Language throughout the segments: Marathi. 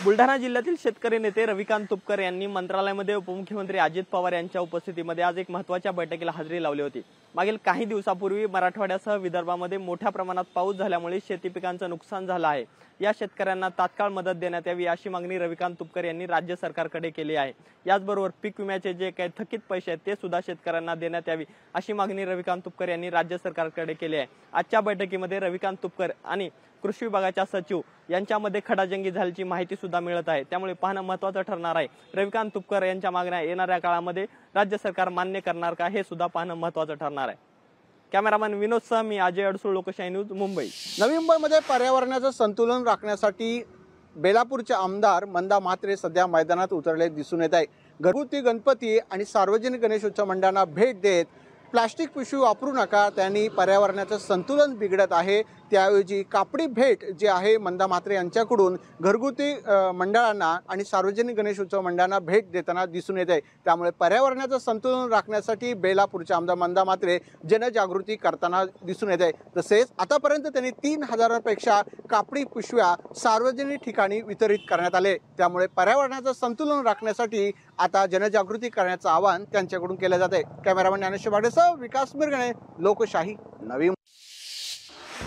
बुलढाणा जिल्ह्यातील शेतकरी नेते रविकांत तुपकर यांनी मंत्रालयामध्ये उपमुख्यमंत्री अजित पवार यांच्या उपस्थितीमध्ये आज एक महत्त्वाच्या बैठकीला हजेरी लावली होती। मागील काही दिवसापूर्वी मराठवाड्यासह विदर्भामध्ये मोठ्या प्रमाणात पाऊस झाल्यामुळे शेती पिकांचं नुकसान झालं आहे। या शेतकऱ्यांना तात्काळ मदत देण्यात यावी अशी मागणी रविकांत तुपकर यांनी राज्य सरकारकडे केली आहे। याचबरोबर पीक विम्याचे जे काही थकीत पैसे आहेत ते सुद्धा शेतकऱ्यांना देण्यात यावी अशी मागणी रविकांत तुपकर यांनी राज्य सरकारकडे केली आहे। आजच्या बैठकीमध्ये रविकांत तुपकर आणि कृषी विभागाच्या सचिव यांच्यामध्ये खडाजंगी झाल्याची माहिती सुद्धा मिळत आहे। त्यामुळे पाहणं महत्त्वाचं ठरणार आहे। रविकांत तुपकर यांच्या मागण्या येणाऱ्या काळामध्ये राज्य सरकार मान्य करणार का हे सुद्धा पाहणं महत्त्वाचं ठरणार आहे। कॅमेरामॅन विनोद सह मी अजय अडसूळ, लोकशाही न्यूज, मुंबई। नवी मुंबईमध्ये पर्यावरणाचं संतुलन राखण्यासाठी बेलापूरचे आमदार मंदा म्हात्रे सध्या मैदानात उतरले दिसून येत आहे। घरगुती गणपती आणि सार्वजनिक गणेशोत्सव मंडळांना भेट देत प्लास्टिक पिशवी वापरू नका, त्यांनी पर्यावरणाचं संतुलन बिघडत आहे, त्याऐवजी कापडी भेट जे आहे मंदा म्हात्रे यांच्याकडून घरगुती मंडळांना आणि सार्वजनिक गणेशोत्सव मंडळांना भेट देताना दिसून येत आहे। त्यामुळे पर्यावरणाचं संतुलन राखण्यासाठी बेलापूरचे आमदार मंदा म्हात्रे जनजागृती करताना दिसून येत आहे। तसेच आतापर्यंत त्यांनी 3000पेक्षा कापडी पिशव्या सार्वजनिक ठिकाणी वितरित करण्यात आले। त्यामुळे पर्यावरणाचं संतुलन राखण्यासाठी आता जनजागृती करण्याचं आवाहन त्यांच्याकडून केलं जात आहे। कॅमेरामॅन ज्ञानेश्वर बागडेसह विकास मिरगणे, लोकशाही, नवी।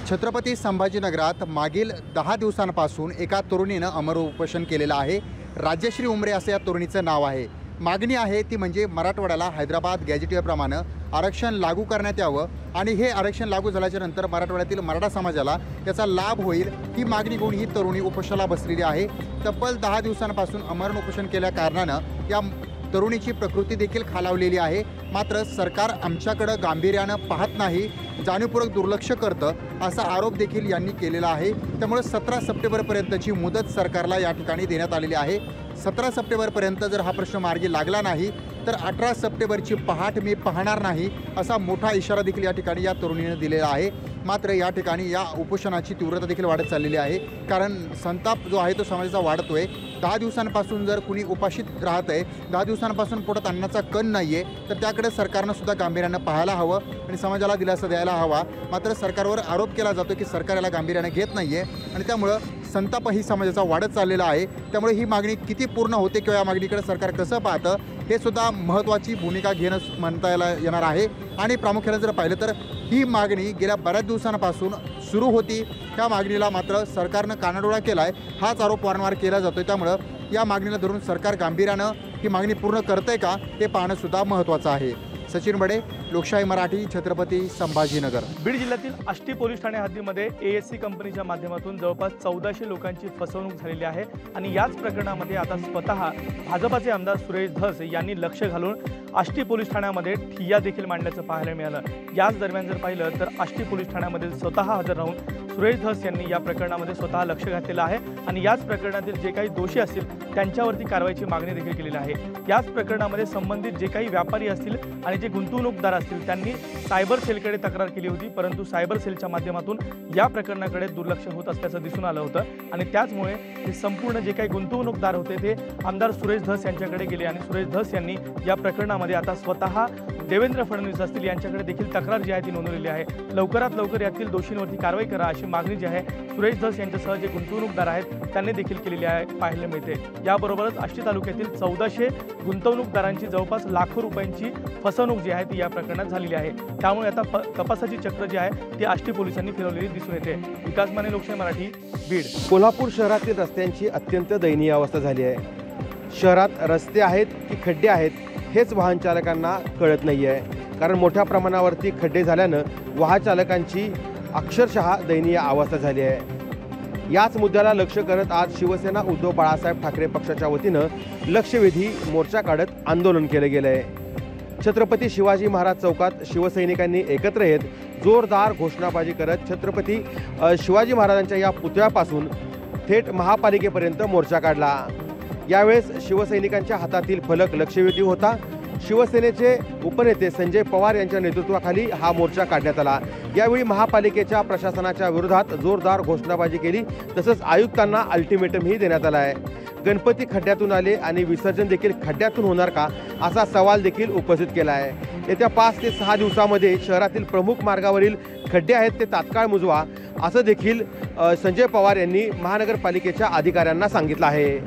छत्रपती संभाजीनगरात मागील 10 दिवसांपासून एका तरुणीनं अमर उपोषण केलेलं आहे। राज्यश्री उमरे असं या तरुणीचं नाव आहे। मागणी आहे ती म्हणजे मराठवाड्याला हैदराबाद गॅजेटियरप्रमाणे आरक्षण लागू करण्यात यावं आणि हे आरक्षण लागू झाल्याच्या नंतर मराठवाड्यातील मराठा समाजाला याचा लाभ होईल, ही मागणी घेऊन ही तरुणी उपोषणाला बसलेली आहे। तब्बल 10 दिवसांपासून अमर उपोषण केल्या कारणानं या तरुणीची प्रकृती देखील खालावलेली आहे। मात्र सरकार आमच्याकडे गांभीर्यानं पाहत नाही, जाणीवपूर्वक दुर्लक्ष करतं असा आरोप देखील यांनी केलेला आहे। त्यामुळे 17 सप्टेंबरपर्यंतची मुदत सरकारला या ठिकाणी देण्यात आलेली आहे। 17 सप्टेंबरपर्यंत जर हा प्रश्न मार्गी लागला नाही तर 18 सप्टेंबरची पहाट मी पाहणार नाही असा मोठा इशारा देखील या ठिकाणी या तरुणीने दिलेला आहे। मात्र या ठिकाणी या उपोषणाची तीव्रता देखील वाढत चाललेली आहे, कारण संताप जो आहे तो समाजाचा वाढतोय। 10 दिवसांपासून जर कुणी उपाशीत राहत आहे, 10 दिवसांपासून पोटात अन्नाचा कण नाही आहे, तर त्याकडे सरकारनं सुद्धा गांभीर्यानं पाहायला हवं आणि समाजाला दिलासा द्यायला हवा। मात्र सरकारवर आरोप केला जातो की सरकार याला गांभीर्यानं घेत नाही आहे आणि त्यामुळं संतापही समाजाचा वाढत चाललेला आहे। त्यामुळे ही मागणी किती पूर्ण होते किंवा या मागणीकडे सरकार कसं पाहतं हे सुद्धा महत्त्वाची भूमिका घेणं म्हणता येणार आहे। आणि प्रामुख्याने जर पाहिलं तर ही मागणी गेल्या बऱ्याच दिवसांपासून सुरू होती, त्या मागणीला मात्र सरकारनं कानाडोळा केला आहे, हाच आरोप वारंवार केला जातो। त्यामुळं या मागणीला धरून सरकार गांभीर्यानं ही मागणी पूर्ण करतंय का हे पाहणं सुद्धा महत्त्वाचं आहे। सचिन बडे, लोकशाही मराठी, छत्रपती संभाजीनगर। बीड जिल्ह्यातील आष्टी पोलीस ठाणे हद्दीमध्ये एएससी कंपनीच्या माध्यमातून जवळपास 1400 लोकांची फसवणूक झालेली आहे आणि याच प्रकरणामध्ये आता स्वतः भाजपाचे आमदार सुरेश धस यांनी लक्ष घालून आष्टी पोलीस ठाण्यामध्ये ठिय्या देखील मांडल्याचं पाहायला मिळालं। याच दरम्यान जर पाहिलं तर आष्टी पोलीस ठाण्यामध्ये स्वतः हजर राहून सुरेश धस यांनी या प्रकरणामध्ये स्वतः लक्ष घातलेलं आहे आणि याच प्रकरणातील जे काही दोषी असतील त्यांच्यावरती कारवाईची मागणी देखील केलेली आहे। याच प्रकरणामध्ये संबंधित जे काही व्यापारी असतील आणि जे गुंतवणूकदार असतील त्यांनी सायबर सेलकडे तक्रार केली होती, परंतु सायबर सेलच्या माध्यमातून या प्रकरणाकडे दुर्लक्ष होत असल्याचं दिसून आलं होतं आणि त्याचमुळे हे संपूर्ण जे काही गुंतवणूकदार होते ते आमदार सुरेश धस यांच्याकडे गेले आणि सुरेश धस यांनी या प्रकरणामध्ये आता स्वतः देवेंद्र फडणवीस असतील यांच्याकडे देखील तक्रार जी आहे ती नोंदवलेली आहे। लवकरात लवकर यातील दोषींवरती कारवाई करा अशी मागणी जी आहे सुरेश धस यांच्यासह जे गुंतवणूकदार आहेत त्यांनी देखील केलेली आहे पाहायला मिळते। याबरोबरच आष्टी तालुक्यातील 1400 गुंतवणूकदारांची जवळपास लाखो रुपयांची फसवणूक जी आहे ती या प्रकरणात झालेली आहे। त्यामुळे आता तपासाची चक्र जी आहे ती आष्टी पोलिसांनी फिरवलेली दिसून येते। विकास माने, लोकशाही मराठी, बीड। कोल्हापूर शहरातील रस्त्यांची अत्यंत दयनीय अवस्था झाली आहे। शहरात रस्ते आहेत की खड्डे आहेत हेच वाहन चालकांना कळत नाही आहे, कारण मोठ्या प्रमाणावरती खड्डे झाल्यानं वाहन चालकांची अक्षरशः दयनीय अवस्था झाली आहे। याच मुद्द्याला लक्ष करत आज शिवसेना उद्धव बाळासाहेब ठाकरे पक्षाच्या वतीनं लक्षवेधी मोर्चा काढत आंदोलन केलं गेलं आहे। छत्रपती शिवाजी महाराज चौकात शिवसैनिकांनी एकत्र येत जोरदार घोषणाबाजी करत छत्रपती शिवाजी महाराजांच्या या पुतळ्यापासून थेट महापालिकेपर्यंत मोर्चा काढला। यावेळेस शिवसैनिकांच्या हातातील फलक लक्षवेधी होता। शिवसेनेचे उपनेते संजय पवार यांच्या नेतृत्वाखाली हा मोर्चा काढण्यात आला। यावेळी महापालिकेच्या प्रशासनाच्या विरोधात जोरदार घोषणाबाजी केली, तसंच आयुक्तांना अल्टिमेटमही देण्यात आला आहे। गणपती खड्ड्यातून आले आणि विसर्जन देखील खड्ड्यातून होणार का असा सवाल देखील उपस्थित केला आहे। येत्या 5 ते 6 दिवसांमध्ये शहरातील प्रमुख मार्गावरील खड्डे आहेत ते तात्काळ मुजवा असं देखील संजय पवार यांनी महानगरपालिकेच्या अधिकाऱ्यांना सांगितलं आहे।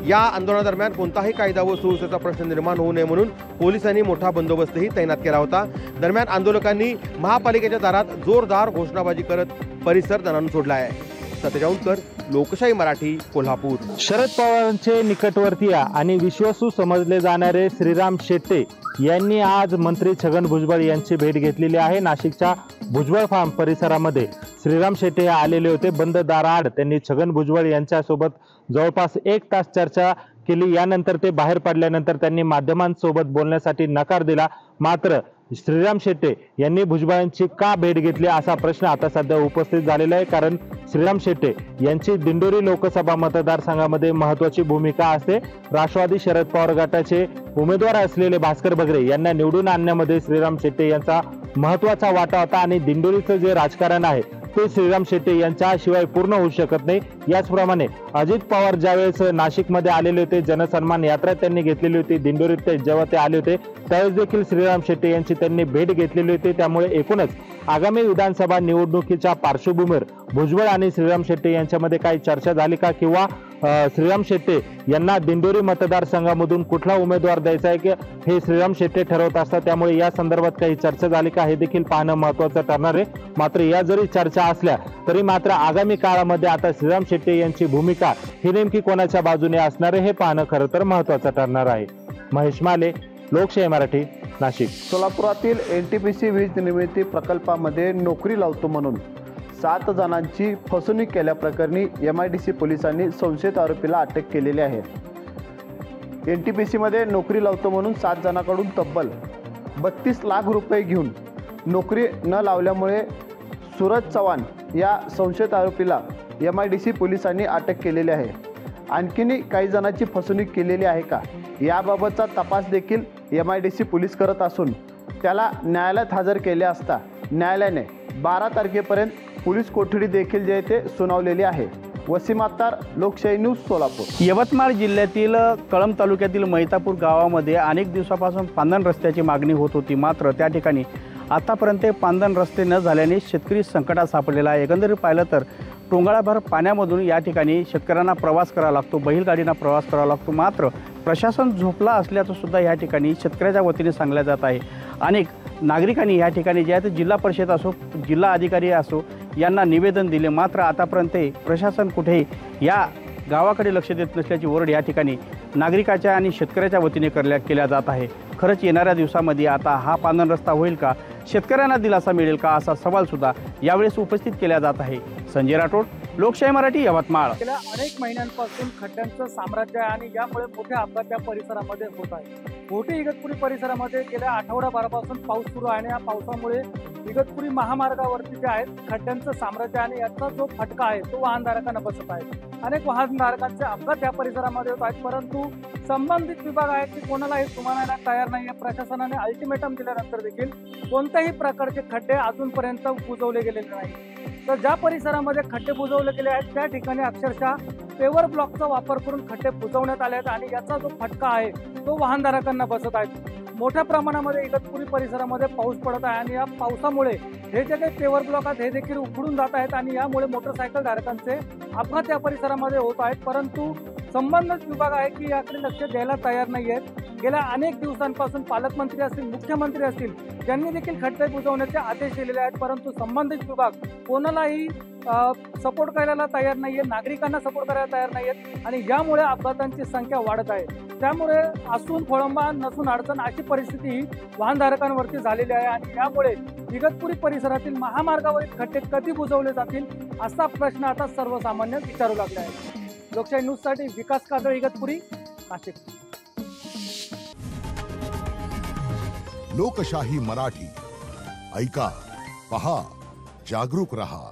या आंदोलनादरम्यान कोणताही कायदा व सुव्यवस्थेचा प्रश्न निर्माण होऊ नये म्हणून पोलिसांनी मोठा बंदोबस्तही तैनात केला होता। दरम्यान आंदोलकांनी महापालिकेच्या दारात जोरदार घोषणाबाजी करत परिसर दणाणून सोडला आहे। सतेज औंधकर, लोकशाही मराठी, कोल्हापूर। शरद पवारांचे निकटवर्तीय आणि विश्वासू समजले जाणारे श्रीराम शेट्टे यांनी आज मंत्री छगन भुजबळ यांची भेट घेतलेली आहे। नाशिकच्या भुजबळ फार्म परिसरामध्ये श्रीराम शेट्टे आलेले होते। बंद दाराआड त्यांनी छगन भुजबळ यांच्यासोबत जवळपास 1 तास चर्चा केली। यानंतर ते बाहेर पडल्यानंतर त्यांनी माध्यमांसोबत बोलण्यासाठी नकार दिला। मात्र श्रीराम शेट्टे यांनी भुजबळांची का भेट घेतली असा प्रश्न आता सध्या उपस्थित झालेला आहे। कारण श्रीराम शेट्टे यांची दिंडोरी लोकसभा मतदारसंघामध्ये महत्त्वाची भूमिका असते। राष्ट्रवादी शरद पवार गटाचे उमेदवार असलेले भास्कर बगरे यांना निवडून आणण्यामध्ये श्रीराम शेट्टे यांचा महत्त्वाचा वाटा होता आणि दिंडोरीचं जे राजकारण आहे ते श्रीराम शेट्टे यांच्याशिवाय पूर्ण होऊ शकत नाही। याचप्रमाणे अजित पवार ज्यावेळेस नाशिकमध्ये आलेले होते, जनसन्मान यात्रा त्यांनी घेतलेली होती दिंडोरीत, जेव्हा ते आले होते त्यावेळेस देखील श्रीराम शेट्टे यांची त्यांनी भेट घेतलेली होती। त्यामुळे एकूणच आगामी विधानसभा निवडणुकीच्या पार्श्वभूमीवर भुजबळ आणि श्रीराम शेट्टे यांच्यामध्ये काही चर्चा झाली का, किंवा श्रीराम शेट्टे यांना दिंडोरी मतदारसंघामधून कुठला उमेदवार द्यायचा आहे की हे श्रीराम शेट्टे ठरवत असतात। त्यामुळे या संदर्भात काही चर्चा झाली का हे देखील पाहणं महत्त्वाचं ठरणार आहे। मात्र या जरी चर्चा असल्या तरी मात्र आगामी काळामध्ये आता श्रीराम शेट्टे यांची भूमिका ही नेमकी कोणाच्या बाजूने असणार आहे हे पाहणं खरं तर महत्त्वाचं ठरणार आहे। महेश माले, लोकशाही मराठी, नाशिक। सोलापुरातील NTPC वीज निर्मिती प्रकल्पामध्ये नोकरी लावतो म्हणून 7 जणांची फसवणूक केल्याप्रकरणी MIDC पोलिसांनी संशयित आरोपीला अटक केलेली आहे। NTPC मध्ये नोकरी लावतो म्हणून 7 जणांकडून तब्बल 32 लाख रुपये घेऊन नोकरी न लावल्यामुळे सूरज चव्हाण या संशयित आरोपीला MIDC पोलिसांनी अटक केलेली आहे। आणखीनही काही जणांची फसवणूक केलेली आहे का याबाबतचा तपास देखील MIDC पोलीस करत असून त्याला न्यायालयात हजर केले असता न्यायालयाने 12 तारखेपर्यंत पोलीस कोठडी देखील जे ते सुनावलेली आहे। वसीम अत्तार, लोकशाही न्यूज, सोलापूर। यवतमाळ जिल्ह्यातील कळंब तालुक्यातील मैतापूर गावामध्ये अनेक दिवसापासून पांदण रस्त्याची मागणी होत होती। मात्र त्या ठिकाणी आतापर्यंत पांदण रस्ते न झाल्याने शेतकरी संकटात सापडलेला आहे। एकंदरीत पाहिलं तर टोंगळाभर पाण्यामधून या ठिकाणी शेतकऱ्यांना प्रवास करावा लागतो, बैलगाडीनं प्रवास करावा लागतो। मात्र प्रशासन झोपला असल्याचं सुद्धा या ठिकाणी शेतकऱ्याच्या वतीने सांगण्यात जात आहे। अनेक नागरिकांनी या ठिकाणी जे आहे जिल्हा परिषद असो, जिल्हा अधिकारी असो यांना निवेदन दिले। मात्र आतापर्यंत प्रशासन कुठेही या गावाकडे लक्ष देत नसल्याची ओरड या ठिकाणी नागरिकाच्या आणि शेतकऱ्याच्या वतीने केल्या जात आहे। खरंच येणाऱ्या दिवसामध्ये आता हा पांदण रस्ता होईल का, शेतकऱ्यांना दिलासा मिळेल का असा सवाल सुद्धा यावेळेस उपस्थित केला जात आहे। संजय राठोड, लोकशाही मराठी, यवतमाळ। गेल्या अनेक महिन्यांपासून खड्ड्यांचं साम्राज्य आहे आणि यामुळे मोठे अपघात त्या परिसरामध्ये होत आहेत। मोठे इगतपुरी परिसरामध्ये गेल्या आठवड्याभरापासून पाऊस सुरू आहे आणि या पावसामुळे इगतपुरी महामार्गावरती जे आहेत खड्ड्यांचं साम्राज्य आणि याचा जो फटका आहे तो वाहनधारकांना बसत आहे। अनेक वाहनधारकांचे अपघात या परिसरामध्ये होत आहेत, परंतु संबंधित विभाग आहेत की कोणालाही सुमानायला तयार नाही आहे। प्रशासनाने अल्टिमेटम दिल्यानंतर देखील कोणत्याही प्रकारचे खड्डे अजूनपर्यंत बुजवले गेलेले नाही। तर ज्या परिसरामध्ये खड्डे बुजवले गेले आहेत त्या ठिकाणी अक्षरशः पेवर ब्लॉकचा वापर करून खड्डे बुजवण्यात आले आहेत आणि याचा जो फटका आहे तो वाहनधारकांना बसत आहे। मोठ्या प्रमाणामध्ये इगतपुरी परिसरामध्ये पाऊस पडत आहे आणि या पावसामुळे हे जे काही पेवर ब्लॉक आहेत हे देखील उखडून जात आहेत आणि यामुळे मोटरसायकल धारकांचे अपघात या परिसरामध्ये होत आहेत। परंतु संबंधित विभाग आहे की याकडे लक्ष द्यायला तयार नाही आहेत। गेल्या अनेक दिवसांपासून पालकमंत्री असतील, मुख्यमंत्री असतील यांनी देखील खड्डे बुजवण्याचे आदेश दिलेले आहेत, परंतु संबंधित विभाग कोणालाही सपोर्ट करायला तयार नाहीये, नागरिकांना सपोर्ट करायला तयार नाहीयेत आणि यामुळे अपघातांची संख्या वाढत आहे। त्यामुळे असून खोळंबा नसून अडचण अशी परिस्थिती ही वाहनधारकांवरती झालेली आहे आणि यामुळे इगतपुरी परिसरातील महामार्गावरील खड्डे कधी बुजवले जातील असा प्रश्न आता सर्वसामान्य विचारू लागले आहे। लोकशाही न्यूजसाठी विकास काजळे, इगतपुरी, नाशिक। लोकशाही मराठी, ऐका, पहा, जागरूक रहा।